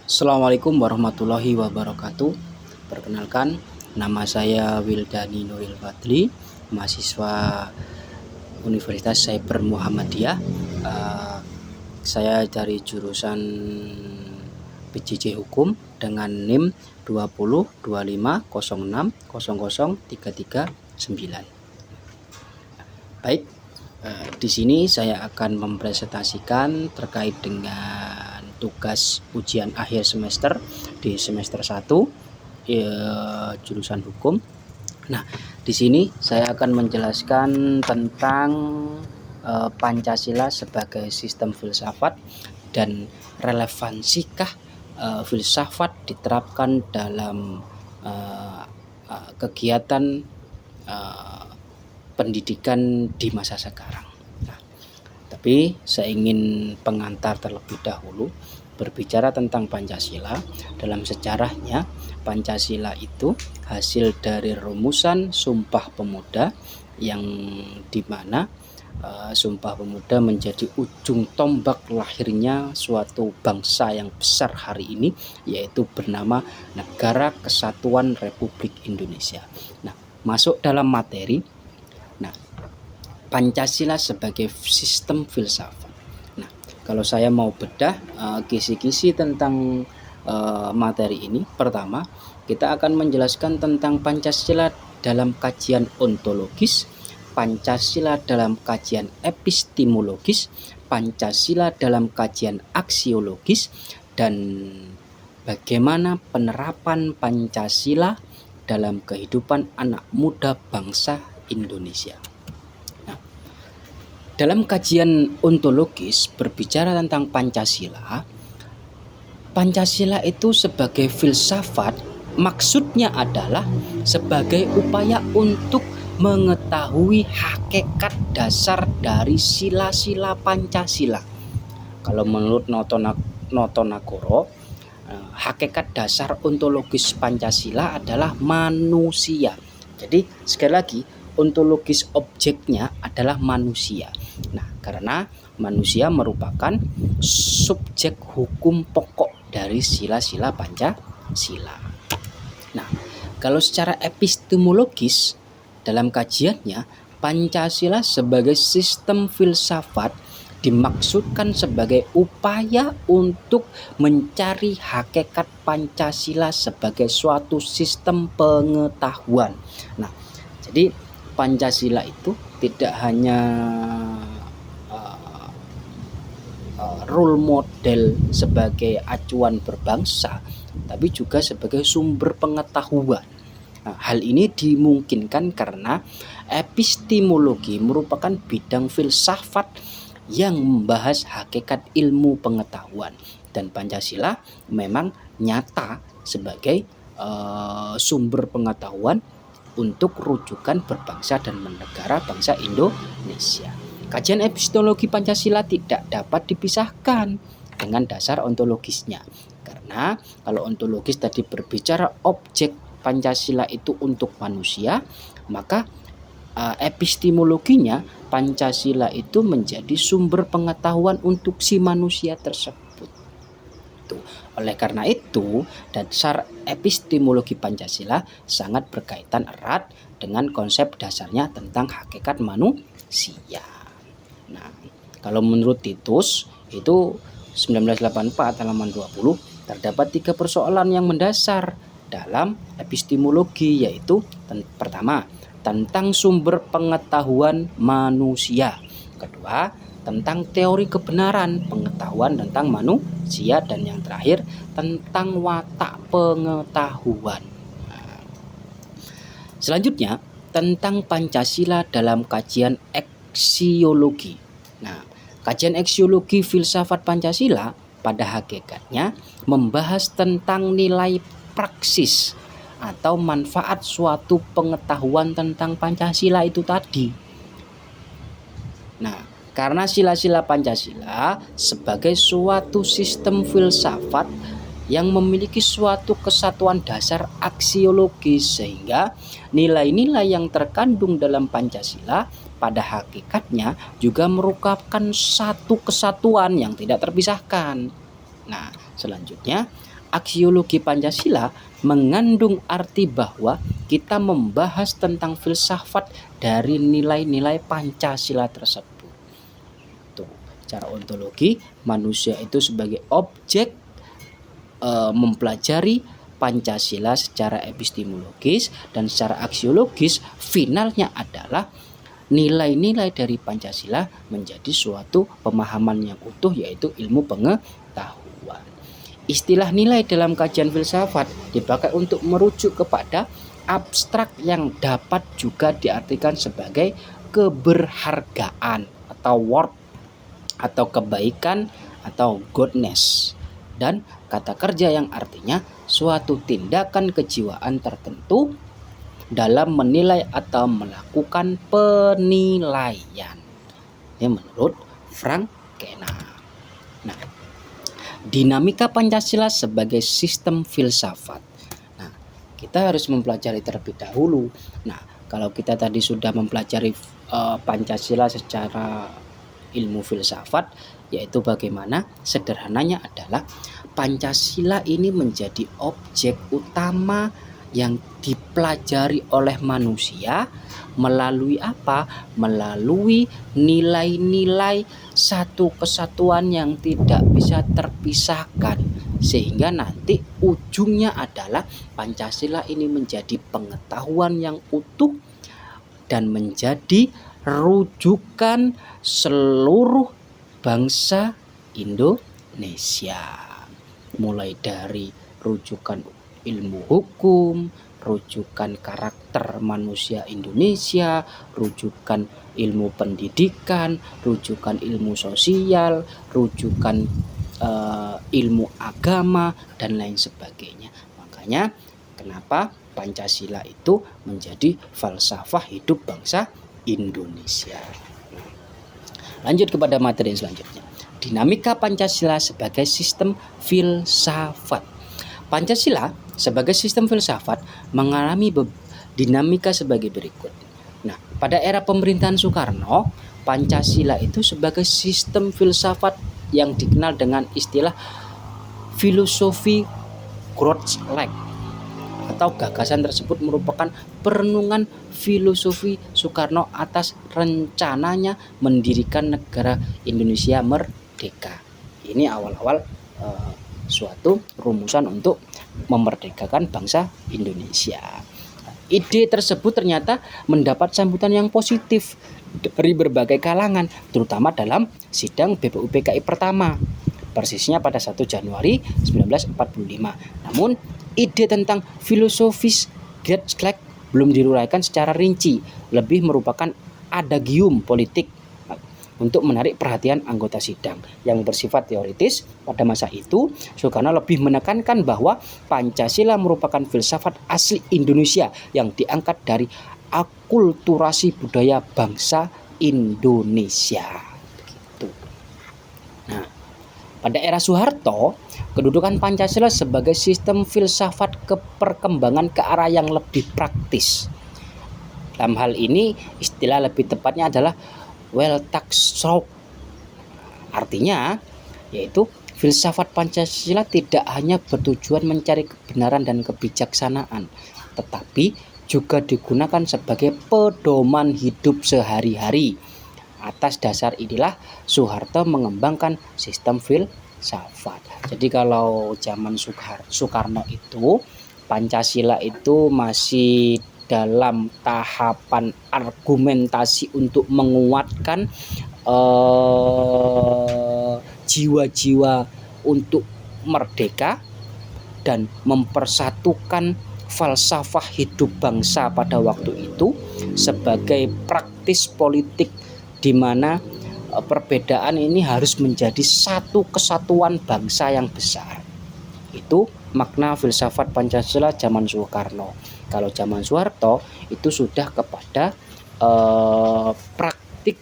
Assalamualaikum warahmatullahi wabarakatuh. Perkenalkan, nama saya Wildani Nuril Fadli, mahasiswa Universitas Cyber Muhammadiyah. Saya dari jurusan PJJ Hukum dengan NIM 2025060039. Baik, di sini saya akan mempresentasikan terkait dengan tugas ujian akhir semester di semester 1 jurusan hukum. Nah, di sini saya akan menjelaskan tentang Pancasila sebagai sistem filsafat dan relevansikah filsafat diterapkan dalam kegiatan pendidikan di masa sekarang. Nah, tapi saya ingin pengantar terlebih dahulu berbicara tentang Pancasila. Dalam sejarahnya, Pancasila itu hasil dari rumusan Sumpah Pemuda yang dimana Sumpah Pemuda menjadi ujung tombak lahirnya suatu bangsa yang besar hari ini, yaitu bernama Negara Kesatuan Republik Indonesia. Nah, masuk dalam materi. Nah, Pancasila sebagai sistem filsafat. Nah, kalau saya mau bedah kisi-kisi tentang materi ini, pertama kita akan menjelaskan tentang Pancasila dalam kajian ontologis, Pancasila dalam kajian epistemologis, Pancasila dalam kajian aksiologis, dan bagaimana penerapan Pancasila dalam kehidupan anak muda bangsa Indonesia. Nah, dalam kajian ontologis berbicara tentang Pancasila, Pancasila itu sebagai filsafat maksudnya adalah sebagai upaya untuk mengetahui hakikat dasar dari sila-sila Pancasila. Kalau menurut Noto Nagoro, hakikat dasar ontologis Pancasila adalah manusia. Jadi sekali lagi, ontologis objeknya adalah manusia. Nah, karena manusia merupakan subjek hukum pokok dari sila-sila Pancasila. Nah, kalau secara epistemologis dalam kajiannya, Pancasila sebagai sistem filsafat dimaksudkan sebagai upaya untuk mencari hakikat Pancasila sebagai suatu sistem pengetahuan. Nah, jadi Pancasila itu tidak hanya role model sebagai acuan berbangsa, tapi juga sebagai sumber pengetahuan. Nah, hal ini dimungkinkan karena epistemologi merupakan bidang filsafat yang membahas hakikat ilmu pengetahuan, dan Pancasila memang nyata sebagai sumber pengetahuan untuk rujukan berbangsa dan bernegara bangsa Indonesia. Kajian epistemologi Pancasila tidak dapat dipisahkan dengan dasar ontologisnya, karena kalau ontologis tadi berbicara objek Pancasila itu untuk manusia, maka epistemologinya Pancasila itu menjadi sumber pengetahuan untuk si manusia tersebut. Oleh karena itu, dasar epistemologi Pancasila sangat berkaitan erat dengan konsep dasarnya tentang hakikat manusia. Nah, kalau menurut Titus itu 1984 halaman 20 terdapat 3 persoalan yang mendasar dalam epistemologi, yaitu pertama, tentang sumber pengetahuan manusia. Kedua, tentang teori kebenaran pengetahuan tentang manusia, dan yang terakhir tentang watak pengetahuan. Nah, selanjutnya tentang Pancasila dalam kajian aksiologi. Nah, kajian aksiologi filsafat Pancasila pada hakikatnya membahas tentang nilai praksis atau manfaat suatu pengetahuan tentang Pancasila itu tadi. Nah, karena sila-sila Pancasila sebagai suatu sistem filsafat yang memiliki suatu kesatuan dasar aksiologis, sehingga nilai-nilai yang terkandung dalam Pancasila pada hakikatnya juga merupakan satu kesatuan yang tidak terpisahkan. Nah, selanjutnya aksiologi Pancasila mengandung arti bahwa kita membahas tentang filsafat dari nilai-nilai Pancasila tersebut. Tuh, secara ontologi manusia itu sebagai objek mempelajari Pancasila secara epistemologis, dan secara aksiologis finalnya adalah nilai-nilai dari Pancasila menjadi suatu pemahaman yang utuh, yaitu ilmu pengetahuan. Istilah nilai dalam kajian filsafat dipakai untuk merujuk kepada abstrak yang dapat juga diartikan sebagai keberhargaan atau worth atau kebaikan atau goodness, dan kata kerja yang artinya suatu tindakan kejiwaan tertentu dalam menilai atau melakukan penilaian. Ini menurut Frank Kena. Nah, dinamika Pancasila sebagai sistem filsafat. Nah, kita harus mempelajari terlebih dahulu. Nah, kalau kita tadi sudah mempelajari Pancasila secara ilmu filsafat, yaitu bagaimana sederhananya adalah Pancasila ini menjadi objek utama yang dipelajari oleh manusia melalui apa? Melalui nilai-nilai satu kesatuan yang tidak bisa terpisahkan, sehingga nanti ujungnya adalah Pancasila ini menjadi pengetahuan yang utuh dan menjadi rujukan seluruh bangsa Indonesia, mulai dari rujukan ilmu hukum, rujukan karakter manusia Indonesia, rujukan ilmu pendidikan, rujukan ilmu sosial, rujukan ilmu agama, dan lain sebagainya. Makanya kenapa Pancasila itu menjadi falsafah hidup bangsa Indonesia. Lanjut kepada materi selanjutnya. Dinamika Pancasila sebagai sistem filsafat. Pancasila sebagai sistem filsafat mengalami dinamika sebagai berikut. Nah, pada era pemerintahan Soekarno, Pancasila itu sebagai sistem filsafat yang dikenal dengan istilah filosofi Kreutzwag, atau gagasan tersebut merupakan perenungan filosofi Soekarno atas rencananya mendirikan negara Indonesia merdeka. Ini awal-awal suatu rumusan untuk memerdekakan bangsa Indonesia. Ide tersebut ternyata mendapat sambutan yang positif dari berbagai kalangan, terutama dalam sidang BPUPKI pertama, persisnya pada 1 Januari 1945. Namun ide tentang filosofis Kreutzwag belum diuraikan secara rinci, lebih merupakan adagium politik untuk menarik perhatian anggota sidang yang bersifat teoritis. Pada masa itu, Soekarno lebih menekankan bahwa Pancasila merupakan filsafat asli Indonesia yang diangkat dari akulturasi budaya bangsa Indonesia. Begitu. Nah, pada era Soeharto, kedudukan Pancasila sebagai sistem filsafat perkembangan ke arah yang lebih praktis. Dalam hal ini, istilah lebih tepatnya adalah Weltanschauung. Artinya, yaitu filsafat Pancasila tidak hanya bertujuan mencari kebenaran dan kebijaksanaan, tetapi juga digunakan sebagai pedoman hidup sehari-hari. Atas dasar inilah Soeharto mengembangkan sistem filsafat. Jadi kalau zaman Soekarno itu Pancasila itu masih dalam tahapan argumentasi untuk menguatkan jiwa-jiwa untuk merdeka dan mempersatukan falsafah hidup bangsa pada waktu itu sebagai praktis politik, di mana perbedaan ini harus menjadi satu kesatuan bangsa yang besar. Itu makna filsafat Pancasila zaman Soekarno. Kalau zaman Soeharto itu sudah kepada praktik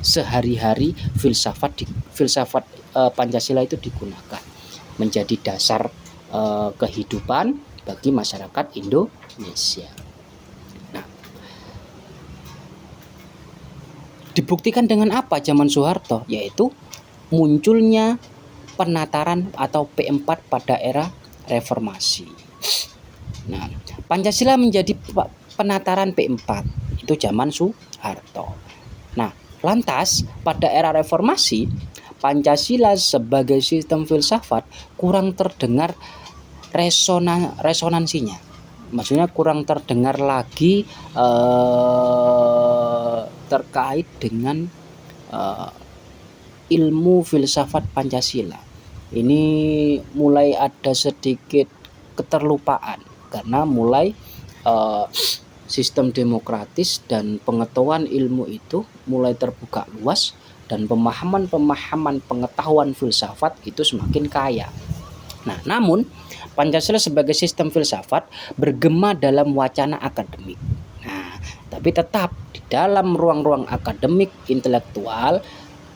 sehari-hari filsafat Pancasila itu digunakan menjadi dasar kehidupan bagi masyarakat Indonesia. Nah, dibuktikan dengan apa zaman Soeharto? Yaitu munculnya penataran atau P4 pada era reformasi. Nah, Pancasila menjadi penataran P4 itu zaman Soeharto. Nah, lantas pada era reformasi Pancasila sebagai sistem filsafat kurang terdengar resonansinya. Maksudnya kurang terdengar lagi terkait dengan ilmu filsafat Pancasila. Ini mulai ada sedikit keterlupaan karena mulai sistem demokratis dan pengetahuan ilmu itu mulai terbuka luas dan pemahaman pengetahuan filsafat itu semakin kaya. Nah, namun Pancasila sebagai sistem filsafat bergema dalam wacana akademik. Nah, tapi tetap di dalam ruang-ruang akademik intelektual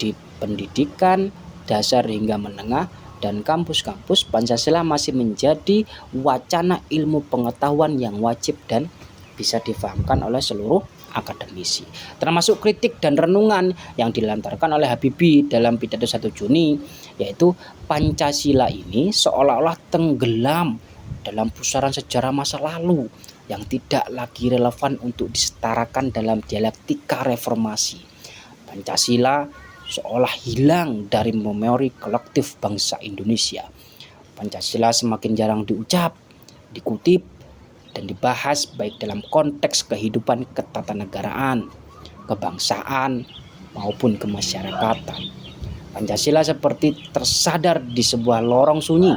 di pendidikan dasar hingga menengah dan kampus-kampus, Pancasila masih menjadi wacana ilmu pengetahuan yang wajib dan bisa difahamkan oleh seluruh akademisi. Termasuk kritik dan renungan yang dilontarkan oleh Habibie dalam pidato 1 Juni, yaitu Pancasila ini seolah-olah tenggelam dalam pusaran sejarah masa lalu yang tidak lagi relevan untuk disetarakan dalam dialektika reformasi. Pancasila seolah hilang dari memori kolektif bangsa Indonesia. Pancasila semakin jarang diucap, dikutip, dan dibahas baik dalam konteks kehidupan ketatanegaraan, kebangsaan, maupun kemasyarakatan. Pancasila seperti tersadar di sebuah lorong sunyi,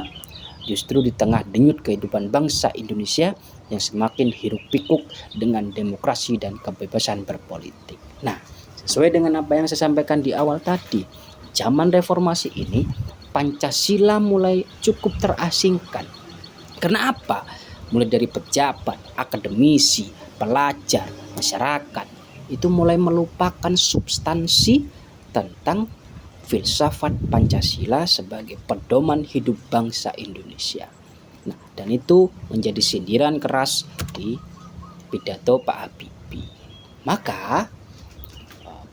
justru di tengah denyut kehidupan bangsa Indonesia yang semakin hiruk pikuk dengan demokrasi dan kebebasan berpolitik. Nah, sesuai dengan apa yang saya sampaikan di awal tadi, zaman reformasi ini Pancasila mulai cukup terasingkan. Kenapa? Mulai dari pejabat, akademisi, pelajar, masyarakat itu mulai melupakan substansi tentang filsafat Pancasila sebagai pedoman hidup bangsa Indonesia. Nah, dan itu menjadi sindiran keras di pidato Pak Habibie. Maka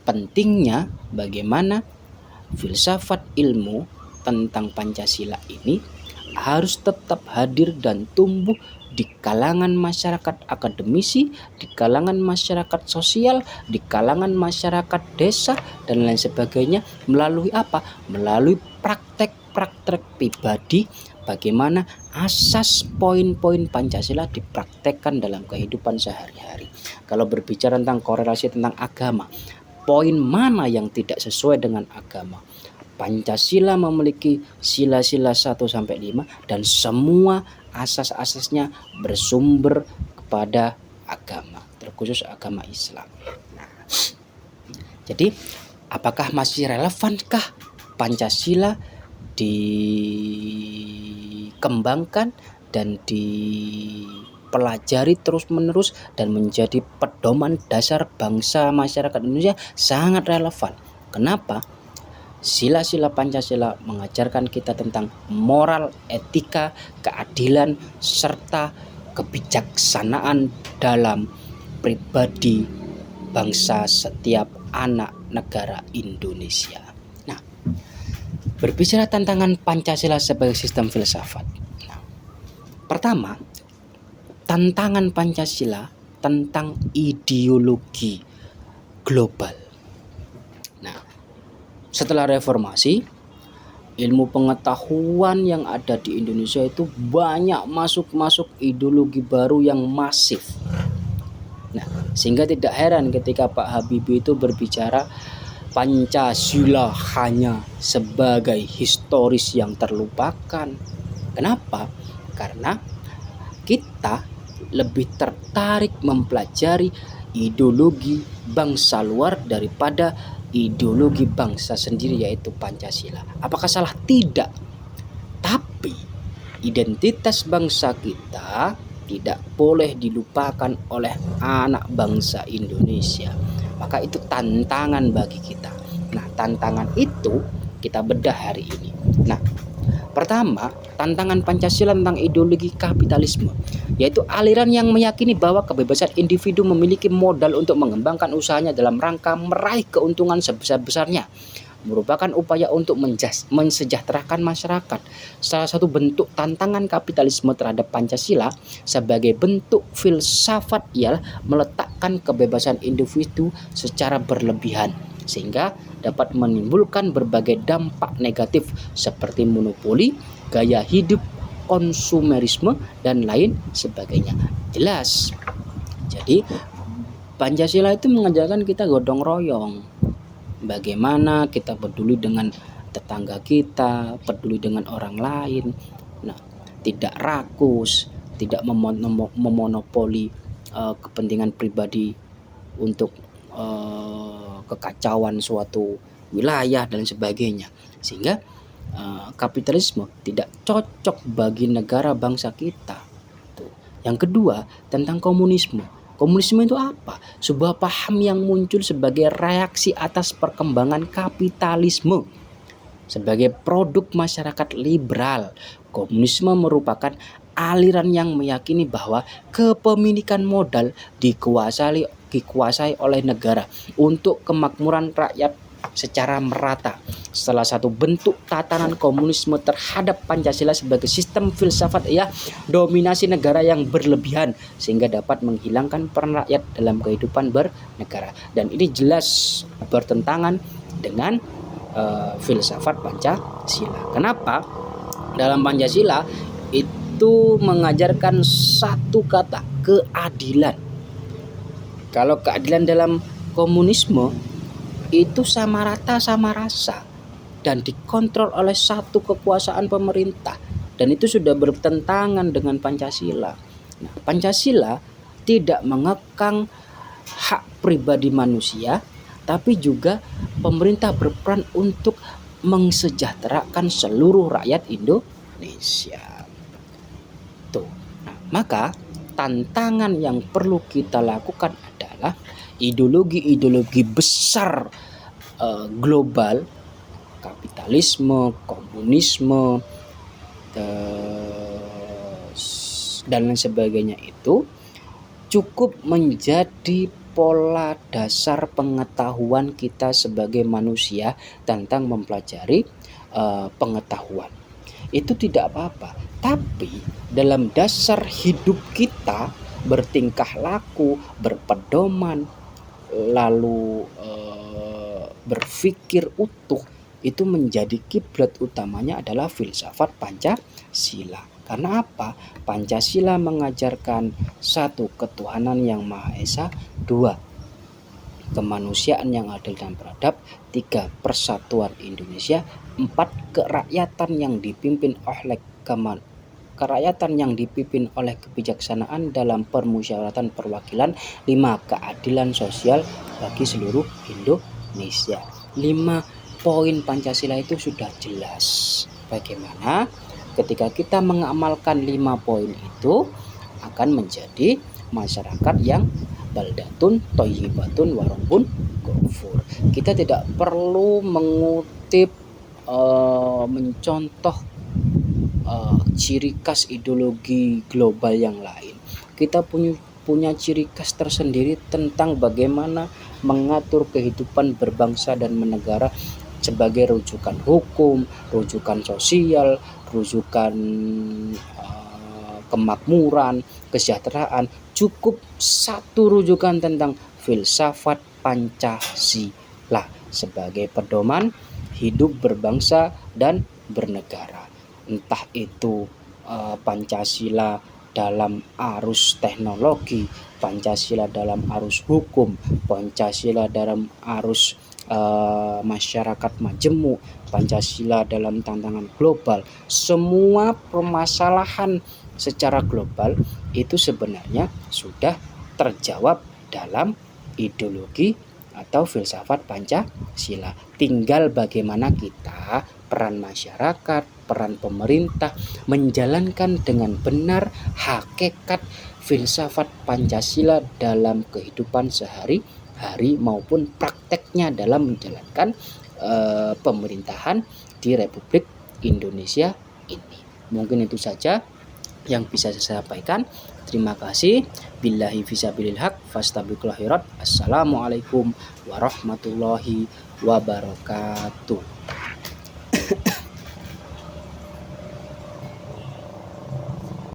pentingnya bagaimana filsafat ilmu tentang Pancasila ini harus tetap hadir dan tumbuh di kalangan masyarakat akademisi, di kalangan masyarakat sosial, di kalangan masyarakat desa, dan lain sebagainya. Melalui apa? Melalui praktek-praktek pribadi, bagaimana asas poin-poin Pancasila dipraktekkan dalam kehidupan sehari-hari. Kalau berbicara tentang korelasi tentang agama, poin mana yang tidak sesuai dengan agama? Pancasila memiliki sila-sila 1-5 dan semua asas-asasnya bersumber kepada agama, terkhusus agama Islam. Nah, jadi apakah masih relevankah Pancasila dikembangkan dan dipelajari terus-menerus dan menjadi pedoman dasar bangsa masyarakat Indonesia? Sangat relevan. Kenapa? Sila-sila Pancasila mengajarkan kita tentang moral, etika, keadilan, serta kebijaksanaan dalam pribadi bangsa setiap anak negara Indonesia. Nah, berbicara tentang Pancasila sebagai sistem filsafat. Nah, pertama, tantangan Pancasila tentang ideologi global. Setelah reformasi, ilmu pengetahuan yang ada di Indonesia itu banyak masuk ideologi baru yang masif. Nah, sehingga tidak heran ketika Pak Habibie itu berbicara Pancasila hanya sebagai historis yang terlupakan. Kenapa? Karena kita lebih tertarik mempelajari ideologi bangsa luar daripada ideologi bangsa sendiri, yaitu Pancasila. Apakah salah? Tidak. Tapi identitas bangsa kita tidak boleh dilupakan oleh anak bangsa Indonesia. Maka itu tantangan bagi kita. Nah, tantangan itu kita bedah hari ini. Nah, pertama, tantangan Pancasila tentang ideologi kapitalisme, yaitu aliran yang meyakini bahwa kebebasan individu memiliki modal untuk mengembangkan usahanya dalam rangka meraih keuntungan sebesar-besarnya. merupakan upaya untuk mensejahterakan masyarakat. Salah satu bentuk tantangan kapitalisme terhadap Pancasila sebagai bentuk filsafat ialah meletakkan kebebasan individu secara berlebihan, sehingga dapat menimbulkan berbagai dampak negatif seperti monopoli, gaya hidup konsumerisme, dan lain sebagainya. Jelas. Jadi Pancasila itu mengajarkan kita gotong royong. Bagaimana kita peduli dengan tetangga kita, peduli dengan orang lain. Nah, tidak rakus, tidak memonopoli kepentingan pribadi untuk kekacauan suatu wilayah dan sebagainya. Sehingga kapitalisme tidak cocok bagi negara bangsa kita. Tuh. Yang kedua, tentang komunisme. Komunisme itu apa? Sebuah paham yang muncul sebagai reaksi atas perkembangan kapitalisme. Sebagai produk masyarakat liberal, komunisme merupakan aliran yang meyakini bahwa kepemilikan modal dikuasai oleh negara untuk kemakmuran rakyat secara merata. Salah satu bentuk tatanan komunisme terhadap Pancasila sebagai sistem filsafat ialah dominasi negara yang berlebihan sehingga dapat menghilangkan peran rakyat dalam kehidupan bernegara. Dan ini jelas bertentangan dengan filsafat Pancasila. Kenapa? Dalam Pancasila itu mengajarkan satu kata, keadilan. Kalau keadilan dalam komunisme itu sama rata sama rasa dan dikontrol oleh satu kekuasaan pemerintah, dan itu sudah bertentangan dengan Pancasila. Nah, Pancasila tidak mengekang hak pribadi manusia, tapi juga pemerintah berperan untuk mensejahterakan seluruh rakyat Indonesia. Tuh. Nah, maka tantangan yang perlu kita lakukan adalah ideologi-ideologi besar global, kapitalisme, komunisme, dan lain sebagainya itu cukup menjadi pola dasar pengetahuan kita sebagai manusia tentang mempelajari pengetahuan. Itu tidak apa-apa, tapi dalam dasar hidup kita, bertingkah laku, berpedoman, lalu berpikir utuh, itu menjadi kiblat utamanya adalah filsafat Pancasila. Karena apa? Pancasila mengajarkan satu, ketuhanan yang Maha Esa; dua, kemanusiaan yang adil dan beradab; tiga, persatuan Indonesia; empat, kerakyatan yang dipimpin oleh kebijaksanaan dalam permusyawaratan perwakilan; lima, keadilan sosial bagi seluruh Indonesia. 5 poin Pancasila itu sudah jelas. Bagaimana ketika kita mengamalkan 5 poin itu akan menjadi masyarakat yang baldatun thayyibatun warabbun ghafur. Kita tidak perlu mengutip mencontoh ciri khas ideologi global yang lain. Kita punya ciri khas tersendiri tentang bagaimana mengatur kehidupan berbangsa dan bernegara sebagai rujukan hukum, rujukan sosial, rujukan kemakmuran, kesejahteraan. Cukup satu rujukan tentang filsafat Pancasila sebagai pedoman hidup berbangsa dan bernegara. Entah itu Pancasila dalam arus teknologi, Pancasila dalam arus hukum, Pancasila dalam arus masyarakat majemuk, Pancasila dalam tantangan global. Semua permasalahan secara global itu sebenarnya sudah terjawab dalam ideologi atau filsafat Pancasila. Tinggal bagaimana kita, peran masyarakat, peran pemerintah menjalankan dengan benar hakikat filsafat Pancasila dalam kehidupan sehari-hari maupun prakteknya dalam menjalankan pemerintahan di Republik Indonesia ini. Mungkin itu saja yang bisa saya sampaikan. Terima kasih. Billahi fisabilil haq fastabiqul khairat. Assalamualaikum warahmatullahi wabarakatuh.